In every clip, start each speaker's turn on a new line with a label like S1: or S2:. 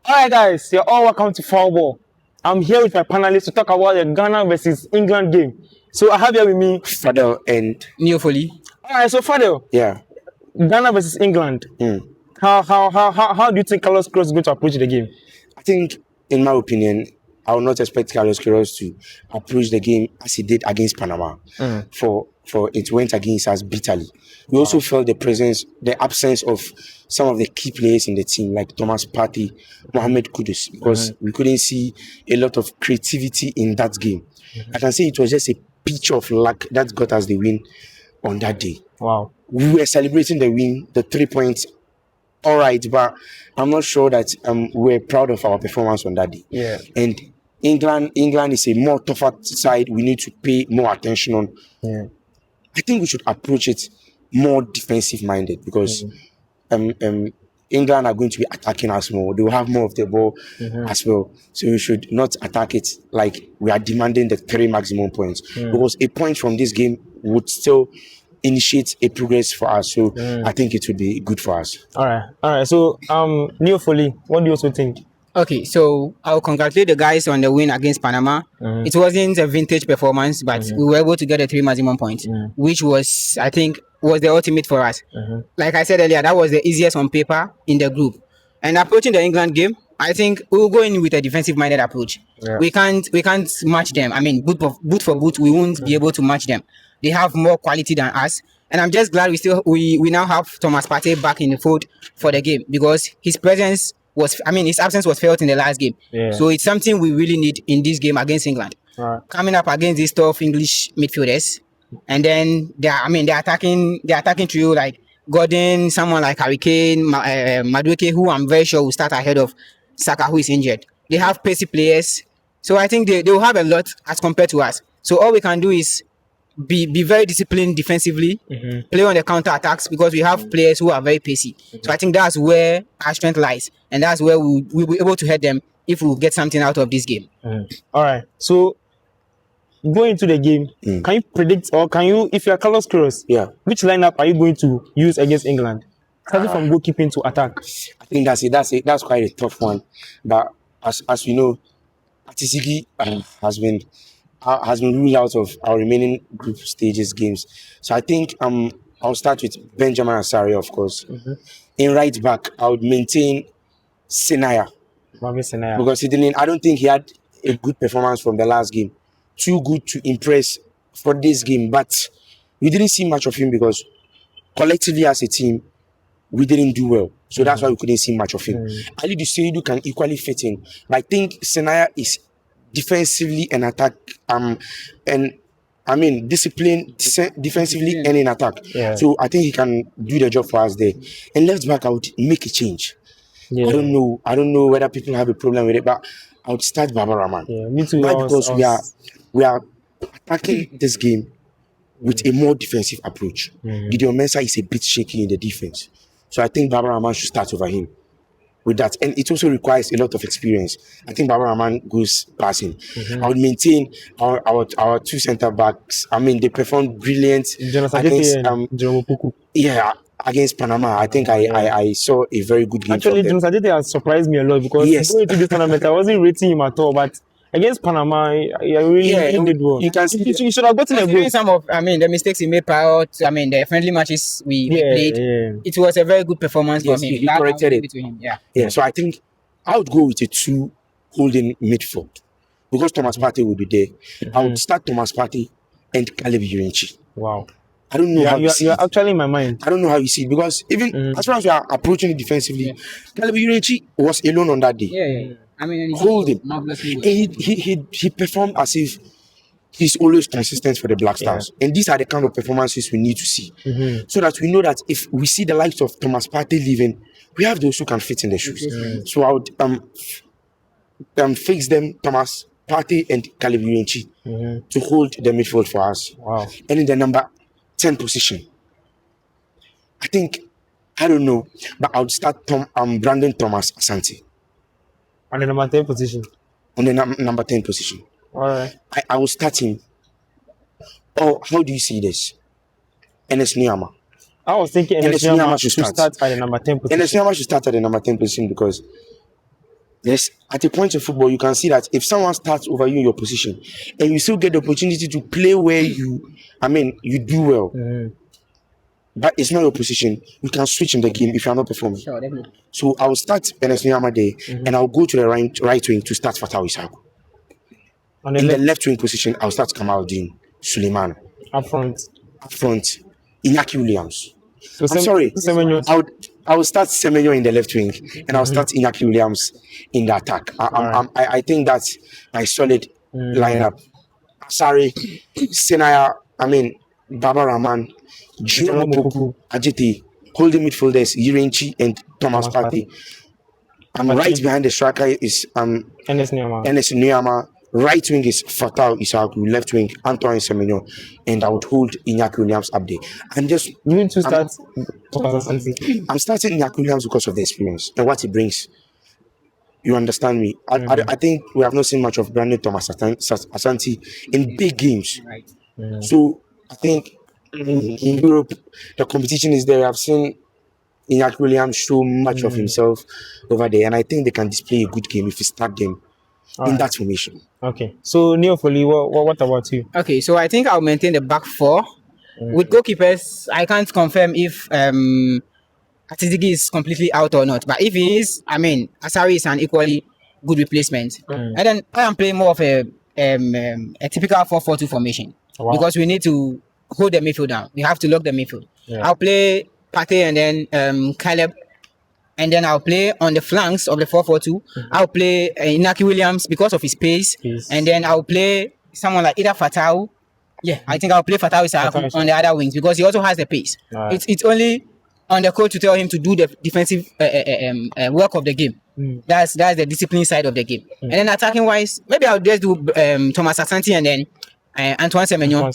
S1: Alright guys, you're all welcome to Football. I'm here with my panelists to talk about the Ghana versus England game. So I have here with me
S2: Fadel and
S3: Neofoli.
S1: Alright, so Fadel,
S2: yeah.
S1: Ghana versus England. How do you think Carlos Kroos is going to approach the game?
S2: I think, in my opinion, I would not expect Carlos Queiroz to approach the game as he did against Panama. For it went against us bitterly. We also felt the absence of some of the key players in the team, like Thomas Partey, Mohamed Kudus, because we couldn't see a lot of creativity in that game. I can say it was just a pitch of luck that got us the win on that day.
S1: Wow.
S2: We were celebrating the win, the 3 points. All right, but I'm not sure that we're proud of our performance on that day.
S1: Yeah.
S2: And England is a more tougher side. We need to pay more attention on.
S1: Yeah.
S2: I think we should approach it more defensive minded because England are going to be attacking us more. They will have more of the ball as well. So we should not attack it like we are demanding the 3 maximum points. Because a point from this game would still initiate a progress for us. So I think it would be good for us.
S1: All right. So Neofoli, what do you also think?
S3: Okay, so I'll congratulate the guys on the win against Panama. It wasn't a vintage performance, but we were able to get the 3 maximum points, which was, I think, was the ultimate for us. Like I said earlier, that was the easiest on paper in the group. And approaching the England game, I think we'll go in with a defensive-minded approach.
S1: Yeah.
S3: We can't match them. I mean, boot for boot, we won't be able to match them. They have more quality than us. And I'm just glad we now have Thomas Partey back in the fold for the game because his absence was felt in the last game.
S1: Yeah.
S3: So it's something we really need in this game against England.
S1: Right.
S3: Coming up against these tough English midfielders, and then they're attacking trio like Gordon, someone like Harry Kane, Madueke, who I'm very sure will start ahead of Saka, who is injured. They have pacey players, so I think they will have a lot as compared to us. So all we can do is be very disciplined defensively, play on the counter attacks because we have players who are very pacey. So I think that's where our strength lies, and that's where we'll be able to hit them if we get something out of this game.
S1: All right. So going into the game, can you predict or can you, if you're Carlos Queiroz, which lineup are you going to use against England? Starting from goalkeeping to attack.
S2: I think that's quite a tough one. But as we know, Atisiki has been ruled out of our remaining group stages games. So I think I'll start with Benjamin Asare, of course. In right back, I would maintain Senaya. Because I don't think he had a good performance from the last game. Too good to impress for this game, but we didn't see much of him because collectively as a team, we didn't do well. So that's why we couldn't see much of him. Ali Duseidu can equally fit in. But I think Senaya is defensively and attack discipline defensively and in attack. So I think he can do the job for us there. And left back, I would make a change. I don't know whether people have a problem with it, but I would start Baba Rahman.
S1: Me too.
S2: Why? Because we are attacking this game with a more defensive approach. Gideon Mensah is a bit shaky in the defense. So I think Baba Rahman should start over him with that. And it also requires a lot of experience. I think Baba Rahman goes passing. I would maintain our 2 centre backs. I mean, they performed brilliant against against Panama. I think I saw a very good game.
S1: Actually, Jones Adete has surprised me a lot because going into this tournament, I wasn't rating him at all. But against Panama, he really did well.
S2: You can see
S1: he should have gotten a goal.
S3: Some of the mistakes he made prior to the friendly matches we played. It was a very good performance from him.
S2: He corrected it.
S3: Yeah.
S2: So I think I would go with a 2 holding midfield because Thomas Partey will be there. I would start Thomas Partey and Caleb Yurinchi.
S1: Wow.
S2: I don't know how you see it.
S1: You're actually in my mind.
S2: I don't know how you see it because even as far as we are approaching it defensively, Caleb Yurinchi was alone on that day.
S3: Yeah.
S2: Hold him. He performed as if he's always consistent for the Black Stars. And these are the kind of performances we need to see. So that we know that if we see the likes of Thomas Partey leaving, we have those who can fit in the shoes. So I would fix them, Thomas Partey and Caleb Yurinchi, to hold the midfield for us.
S1: Wow.
S2: And in the number 10 position, I don't know, but I would start Brandon Thomas Asante.
S1: On the number 10 position.
S2: On the number 10 position.
S1: All right.
S2: I will start him. Oh, how do you see this? Enes Niyama.
S1: I was thinking Enes Niyama should start at the number 10 position.
S2: Enes Niyama should start at the number 10 position because Yes, at a point in football, you can see that if someone starts over you in your position and you still get the opportunity to play where you do well, but it's not your position, you can switch in the game if you are not performing.
S3: Sure, definitely.
S2: So I will start Ernest Nyama there and I'll go to the right wing to start Fatah Isaac. In the left wing position, I'll start Kamaldeen Suleiman.
S1: Up front,
S2: Iñaki Williams.
S1: So
S2: I'm sorry.
S1: Semenyo.
S2: I will start Semenyo in the left wing and I'll start Iñaki Williams in the attack. I think that's my solid lineup. Sorry, Senaya, Baba Rahman, Junior Poku, Ajiti, holding midfielders, Yirenchi and Thomas Partey. Right behind the striker is
S1: Enes
S2: Nyama. Right wing is Fatah Isaac, left wing Antoine Semenyo, and I would hold Iñaki Williams up there. And just
S1: you need to start.
S2: I'm starting Iñaki Williams because of the experience and what he brings. You understand me? I think we have not seen much of Brandon Thomas Asante in big games.
S3: Right.
S2: So I think in Europe the competition is there. I've seen Iñaki Williams show much of himself over there, and I think they can display a good game if we start them in that formation.
S1: Okay. So Neofoli, what about you?
S3: Okay, so I think I'll maintain the back four. With goalkeepers, I can't confirm if Atizigi is completely out or not. But if he is, Asari is an equally good replacement. And then I am playing more of a typical 4-4-2 formation.
S1: Wow.
S3: Because we need to hold the midfield down. We have to lock the midfield.
S1: Yeah.
S3: I'll play Partey and then Caleb. And then I'll play on the flanks of the 4-4-2. I'll play Iñaki Williams because of his pace. And then I'll play someone like either Fatau. Yeah, I think I'll play Fatau on the other wings because he also has the pace. Right. It's only on the coach to tell him to do the defensive work of the game. That's the discipline side of the game. And then attacking wise, maybe I'll just do Thomas Asante and then Antoine Semenyo.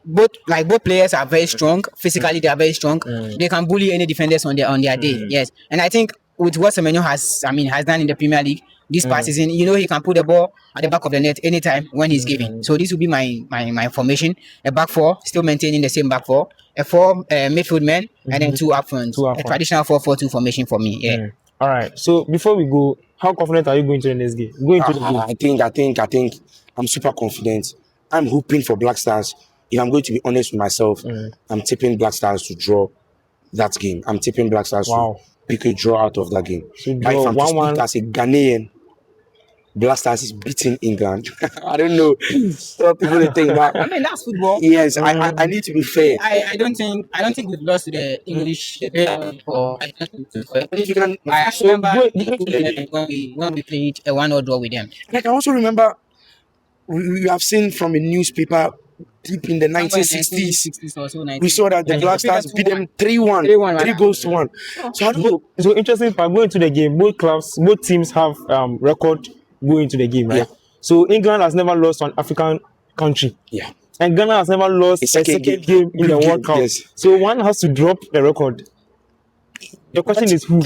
S3: Both players are very strong. Physically, they are very strong. They can bully any defenders on their day. Yes, and I think with what Semenyo has done in the Premier League this past season, he can put the ball at the back of the net anytime when he's given. So this will be my formation: a back four, still maintaining the same back four, a four midfield men, and then two up front. A traditional 4-4-2 formation for me. Yeah.
S1: All right. So before we go, how confident are you going to the next game?
S2: I think I'm super confident. I'm hoping for Black Stars. If I'm going to be honest with myself, I'm tipping Black Stars to draw that game. I'm tipping Black Stars to pick a draw out of that game. So but if I'm to speak as a Ghanaian, Black Stars is beating England. I don't know what people think that.
S3: That's football.
S2: Yes, I need to be fair.
S3: I don't think we've lost to the English. I remember when we played a 1-0 draw with them.
S2: I can also remember we have seen from a newspaper deep in the 1960s. We saw that the Black Stars beat them 3-1, 3 goals to 1. So I don't know.
S1: So interesting part, going to the game, both teams have record going to the game, right? Yeah. So England has never lost to an African country.
S2: Yeah.
S1: And Ghana has never lost a second game in the World Cup. Yes. So one has to drop the record. The question is who?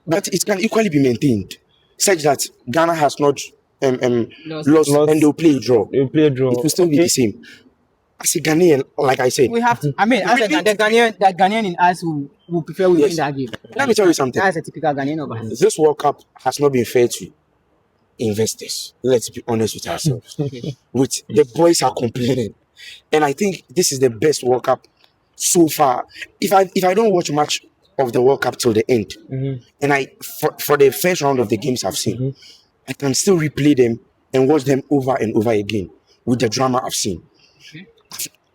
S2: But it can equally be maintained, such that Ghana has not lost and they'll play a draw. It will still be the same. As a Ghanaian, like I said,
S3: we have to. The Ghanaian in us who prefer we win that game.
S2: Let me tell you something.
S3: That's a typical Ghanaian of us.
S2: This World Cup has not been fair to investors. Let's be honest with ourselves. Which the boys are complaining, and I think this is the best World Cup so far. If I don't watch much of the World Cup till the end, and for the first round of the games I've seen, I can still replay them and watch them over and over again with the drama I've seen.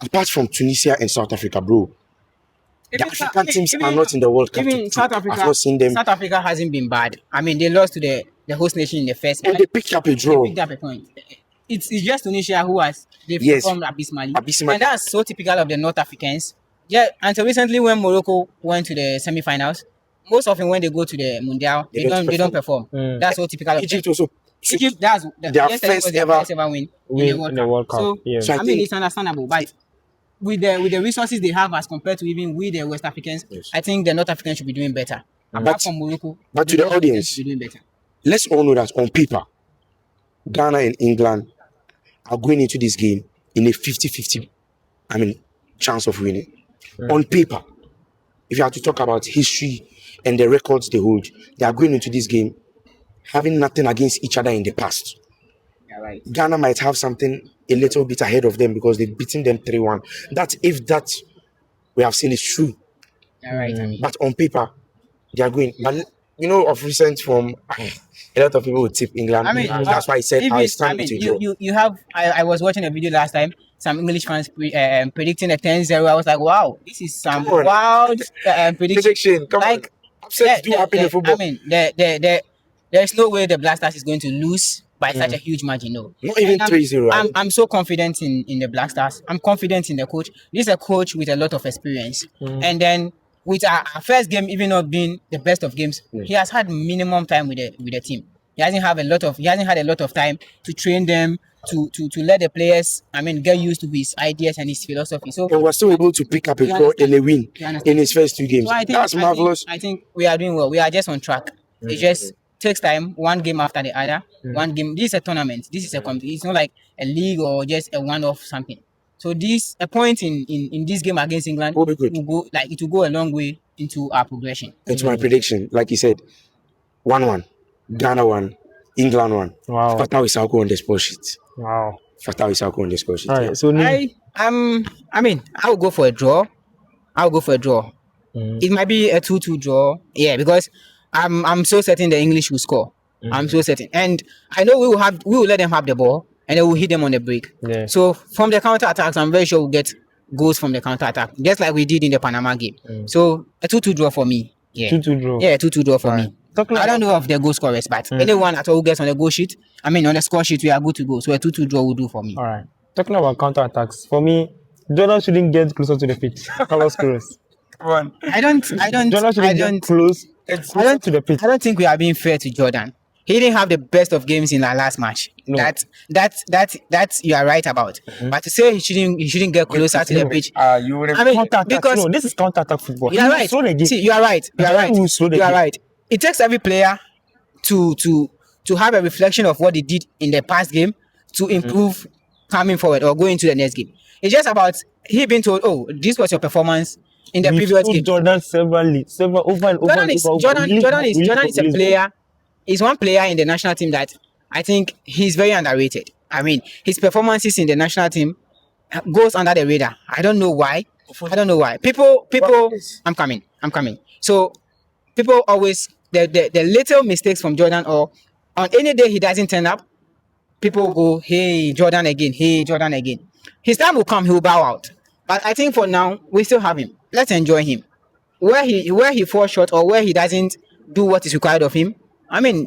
S2: Apart from Tunisia and South Africa, bro, the African teams are not in the World Cup.
S3: Even South Africa,
S2: I've not seen them.
S3: South Africa hasn't been bad. They lost to the host nation in the first.
S2: And they picked up a draw.
S3: They picked up a point. It's just Tunisia who has performed abysmally. And that's so typical of the North Africans. Yeah, until recently when Morocco went to the semi-finals, most often when they go to the Mundial, they don't perform. That's so typical of
S2: Egypt also.
S3: Egypt, that's their first ever win in the World Cup. So, it's understandable, but with the resources they have as compared to even with the West Africans, I think the North Africans should be doing better. Apart from Morocco,
S2: but to the audience,
S3: be doing better.
S2: Let's all know that on paper, Ghana and England are going into this game in a 50-50, chance of winning. On paper, if you have to talk about history and the records they hold, they are going into this game having nothing against each other in the past.
S3: Right.
S2: Ghana might have something a little bit ahead of them because they've beaten them 3-1. That if that we have seen is true.
S3: Right.
S2: But on paper, they are going. But of recent form, a lot of people would tip England.
S3: I mean,
S2: that's why I said it's time to draw.
S3: You have. I was watching a video last time. Some English fans predicting a 10-0. I was like, wow, this is some wild prediction.
S2: Come on. Upsets do happen in football.
S3: I mean, there's no way the Black Stars is going to lose by such a huge margin. No,
S2: not even 3-0.
S3: I'm so confident in the Black Stars. I'm confident in the coach. This is a coach with a lot of experience, and then with our first game even not being the best of games, he has had minimum time with the team. He hasn't had a lot of time to train them, to let the players, get used to his ideas and his philosophy. So
S2: and we're still able to pick up a draw and a win in his first 2 games. So that's marvelous.
S3: I think we are doing well. We are just on track. It just takes time, one game after the other. One game. This is a tournament. This is a competition. It's not like a league or just a one-off something. So a point in this game against England
S2: will be good.
S3: It will go a long way into our progression.
S2: Into my prediction, like you said, 1-1, Ghana 1, England 1.
S1: Wow.
S2: Fatau Isako on the score sheet.
S1: Wow.
S2: Fatau Isako on the score sheet.
S1: All right. So
S3: I will go for a draw. It might be a 2-2 draw. Yeah, because I'm so certain the English will score. I'm so certain, and I know we will let them have the ball, and then we'll hit them on the break.
S1: Yeah.
S3: So from the counter attacks, I'm very sure we'll get goals from the counter attack, just like we did in the Panama game. So a 2-2 draw for me. Yeah.
S1: 2-2 draw.
S3: Yeah, 2-2 draw for me. I don't know of the goal scorers, but anyone at all who gets on the goal sheet, on the score sheet, we are good to go. So a 2-2 draw will do for me.
S1: All right. Talking about counter attacks, for me, Jordan shouldn't get closer to the pitch. Carlos Queiroz.
S3: I don't
S1: get close to the pitch.
S3: I don't think we are being fair to Jordan. He didn't have the best of games in our last match.
S1: No.
S3: That you are right about. But to say he shouldn't get closer to the pitch.
S2: You would
S3: because
S1: this is counter attack football.
S3: You are right. See, you are right. You are right. It takes every player to have a reflection of what they did in the past game to improve coming forward or going to the next game. It's just about he being told, oh, this was your performance in the previous game.
S1: Jordan Jordan
S3: is a player. He's one player in the national team that I think he's very underrated. His performances in the national team goes under the radar. I don't know why. People. I'm coming. So people always the little mistakes from Jordan, or on any day he doesn't turn up, people go, hey, Jordan again. His time will come, he will bow out. But I think for now, we still have him. Let's enjoy him. Where he falls short or where he doesn't do what is required of him,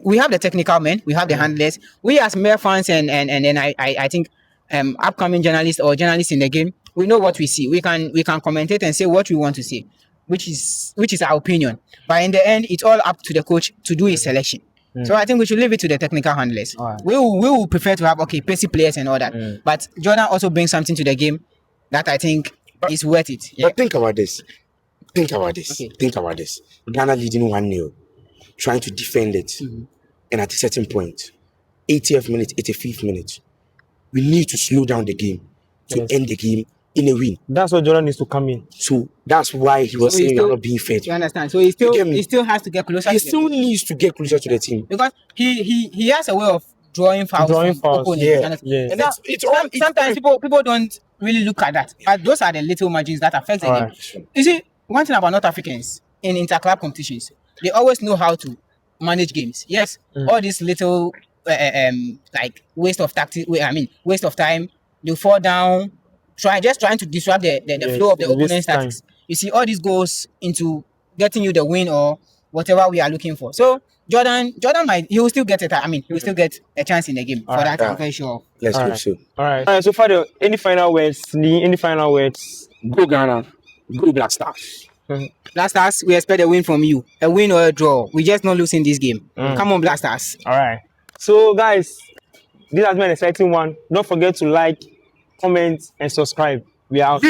S3: we have the technical men, we have the handlers. We as mere fans and then I think upcoming journalists or journalists in the game, we know what we see. We can commentate and say what we want to say, which is our opinion. But in the end, it's all up to the coach to do his selection. So I think we should leave it to the technical handlers.
S1: Right.
S3: We will prefer to have pacey players and all that. But Jordan also brings something to the game that I think is worth it. Yeah.
S2: But think about this.
S3: Okay.
S2: Think about this. Ghana leading 1-0, trying to defend it. And at a certain point, 80th minute, 85th minute, we need to slow down the game to end the game in a win.
S1: That's why Jordan needs to come in.
S2: So that's why he was saying we're not being fair.
S3: You understand? So he still has to get closer.
S2: He still needs to get closer to the team.
S3: Because he has a way of drawing fouls.
S1: Yeah.
S3: Sometimes people don't really look at that. But those are the little margins that affect the game.
S2: Right.
S3: You see, one thing about North Africans in inter-club competitions, they always know how to manage games. Yes, all these little like waste of tactics. Waste of time. They fall down, trying to disrupt the flow of the opponent's tactics. You see, all this goes into getting you the win or whatever we are looking for. So Jordan he will still get it. He will still get a chance in the game. For that, I'm very sure.
S2: Let's hope so.
S1: All right. So Fadil, any final words? Lee, any final words?
S2: Go Ghana. Go Black Stars.
S3: Black Stars, we expect a win from you. A win or a draw. We just not losing this game. Come on, Black Stars.
S1: All right. So guys, this has been an exciting one. Don't forget to like, comment, and subscribe. We are out.